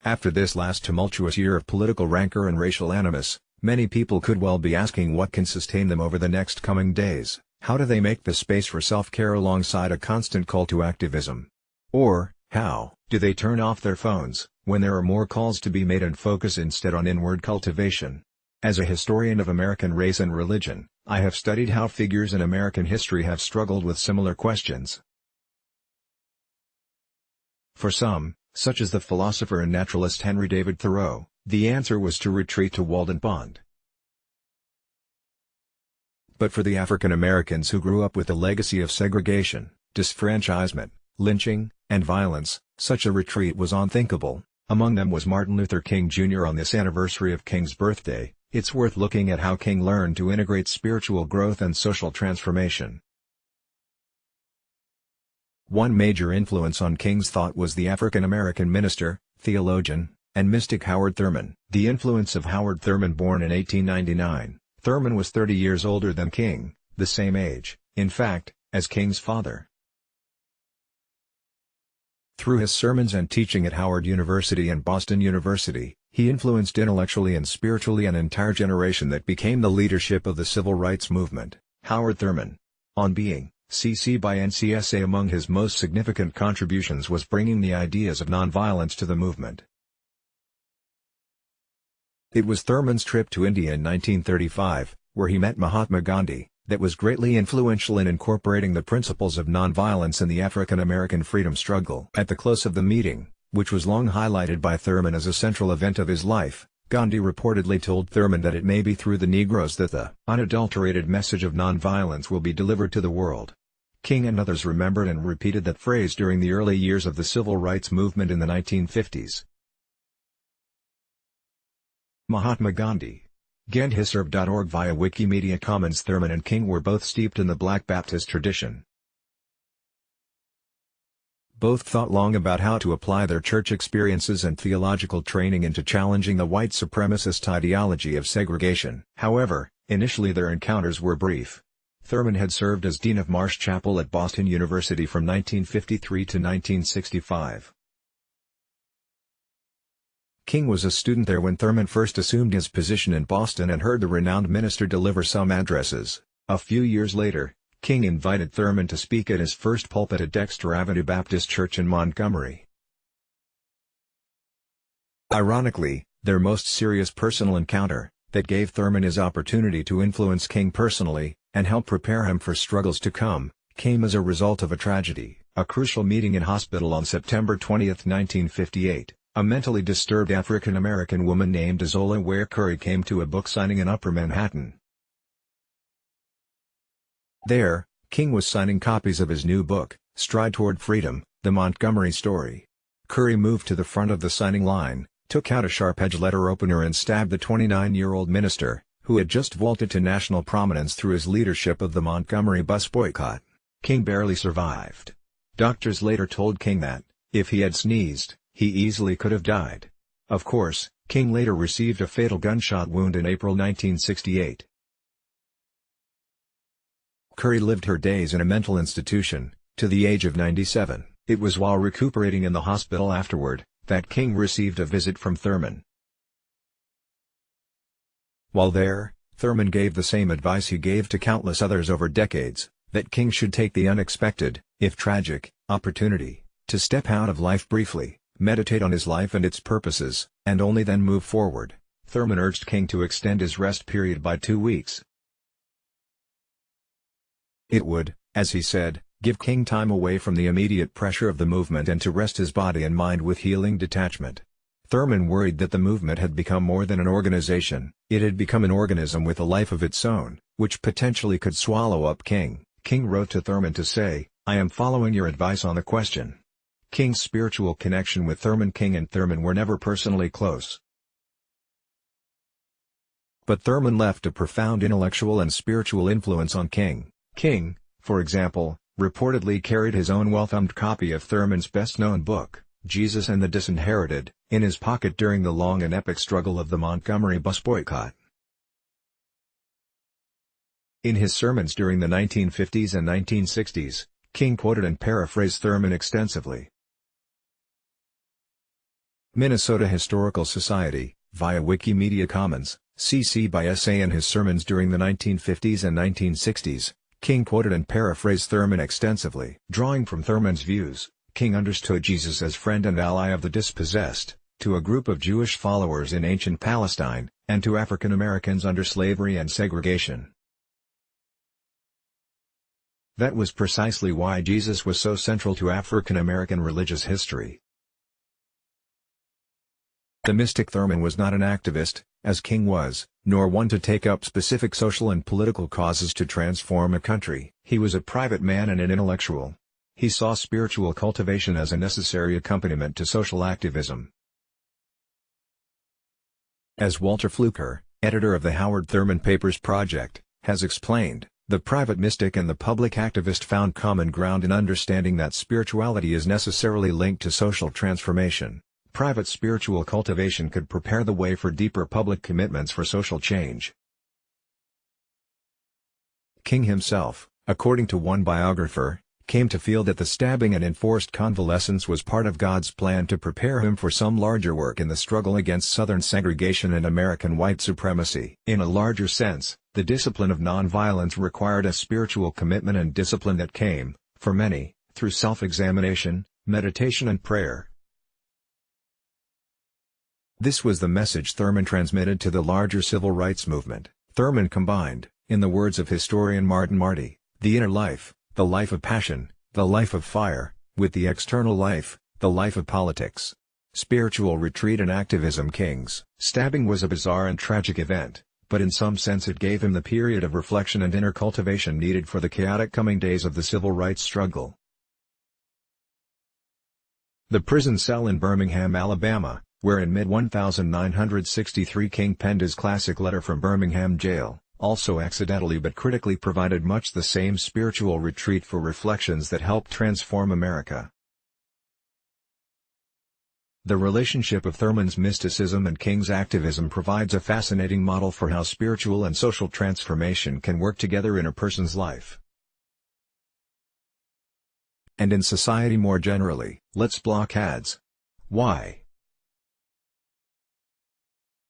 After this last tumultuous year of political rancor and racial animus, many people could well be asking what can sustain them over the next coming days. How do they make the space for self-care alongside a constant call to activism? Or, how do they turn off their phones, when there are more calls to be made and focus instead on inward cultivation? As a historian of American race and religion, I have studied how figures in American history have struggled with similar questions. For some, such as the philosopher and naturalist Henry David Thoreau, the answer was to retreat to Walden Pond. But for the African Americans who grew up with a legacy of segregation, disfranchisement, lynching, and violence, such a retreat was unthinkable. Among them was Martin Luther King Jr. On this anniversary of King's birthday, it's worth looking at how King learned to integrate spiritual growth and social transformation. One major influence on King's thought was the African American minister, theologian, and mystic Howard Thurman. The influence of Howard Thurman, born in 1899, Thurman was 30 years older than King, the same age, in fact, as King's father. Through his sermons and teaching at Howard University and Boston University, he influenced intellectually and spiritually an entire generation that became the leadership of the civil rights movement. Howard Thurman, on being CC by NCSA, among his most significant contributions was bringing the ideas of nonviolence to the movement. It was Thurman's trip to India in 1935, where he met Mahatma Gandhi, that was greatly influential in incorporating the principles of nonviolence in the African American freedom struggle. At the close of the meeting, which was long highlighted by Thurman as a central event of his life, Gandhi reportedly told Thurman that it may be through the Negroes that the unadulterated message of nonviolence will be delivered to the world. King and others remembered and repeated that phrase during the early years of the civil rights movement in the 1950s. Mahatma Gandhi. GandhiServe.org. Via Wikimedia Commons. Thurman and King were both steeped in the Black Baptist tradition. Both thought long about how to apply their church experiences and theological training into challenging the white supremacist ideology of segregation. However, initially their encounters were brief. Thurman had served as Dean of Marsh Chapel at Boston University from 1953 to 1965. King was a student there when Thurman first assumed his position in Boston and heard the renowned minister deliver some addresses. A few years later, King invited Thurman to speak at his first pulpit at Dexter Avenue Baptist Church in Montgomery. Ironically, their most serious personal encounter, that gave Thurman his opportunity to influence King personally, and help prepare him for struggles to come, came as a result of a tragedy. A crucial meeting in hospital on September 20, 1958. A mentally disturbed African-American woman named Azola Ware Curry came to a book signing in Upper Manhattan. There, King was signing copies of his new book, Stride Toward Freedom, The Montgomery Story. Curry moved to the front of the signing line, took out a sharp-edged letter opener and stabbed the 29-year-old minister, who had just vaulted to national prominence through his leadership of the Montgomery bus boycott. King barely survived. Doctors later told King that, if he had sneezed, he easily could have died. Of course, King later received a fatal gunshot wound in April 1968. Curry lived her days in a mental institution, to the age of 97. It was while recuperating in the hospital afterward, that King received a visit from Thurman. While there, Thurman gave the same advice he gave to countless others over decades, that King should take the unexpected, if tragic, opportunity, to step out of life briefly, meditate on his life and its purposes, and only then move forward. Thurman urged King to extend his rest period by 2 weeks. It would, as he said, give King time away from the immediate pressure of the movement and to rest his body and mind with healing detachment. Thurman worried that the movement had become more than an organization, it had become an organism with a life of its own, which potentially could swallow up King. King wrote to Thurman to say, "I am following your advice on the question." King's spiritual connection with Thurman. King and Thurman were never personally close. But Thurman left a profound intellectual and spiritual influence on King. King, for example, reportedly carried his own well-thumbed copy of Thurman's best-known book, Jesus and the Disinherited, in his pocket during the long and epic struggle of the Montgomery bus boycott. In his sermons during the 1950s and 1960s, King quoted and paraphrased Thurman extensively. Minnesota Historical Society, via Wikimedia Commons, CC by SA. In his sermons during the 1950s and 1960s, King quoted and paraphrased Thurman extensively. Drawing from Thurman's views, King understood Jesus as friend and ally of the dispossessed, to a group of Jewish followers in ancient Palestine, and to African Americans under slavery and segregation. That was precisely why Jesus was so central to African American religious history. The mystic Thurman was not an activist, as King was, nor one to take up specific social and political causes to transform a country. He was a private man and an intellectual. He saw spiritual cultivation as a necessary accompaniment to social activism. As Walter Fluker, editor of the Howard Thurman Papers Project, has explained, the private mystic and the public activist found common ground in understanding that spirituality is necessarily linked to social transformation. Private spiritual cultivation could prepare the way for deeper public commitments for social change. King himself, according to one biographer, came to feel that the stabbing and enforced convalescence was part of God's plan to prepare him for some larger work in the struggle against Southern segregation and American white supremacy. In a larger sense, the discipline of nonviolence required a spiritual commitment and discipline that came, for many, through self-examination, meditation and prayer. This was the message Thurman transmitted to the larger civil rights movement. Thurman combined, in the words of historian Martin Marty, the inner life, the life of passion, the life of fire, with the external life, the life of politics. Spiritual retreat and activism. King's stabbing was a bizarre and tragic event, but in some sense it gave him the period of reflection and inner cultivation needed for the chaotic coming days of the civil rights struggle. The prison cell in Birmingham, Alabama, where in mid-1963 King penned his classic letter from Birmingham jail, also accidentally but critically provided much the same spiritual retreat for reflections that helped transform America. The relationship of Thurman's mysticism and King's activism provides a fascinating model for how spiritual and social transformation can work together in a person's life. And in society more generally. Let's block ads. Why?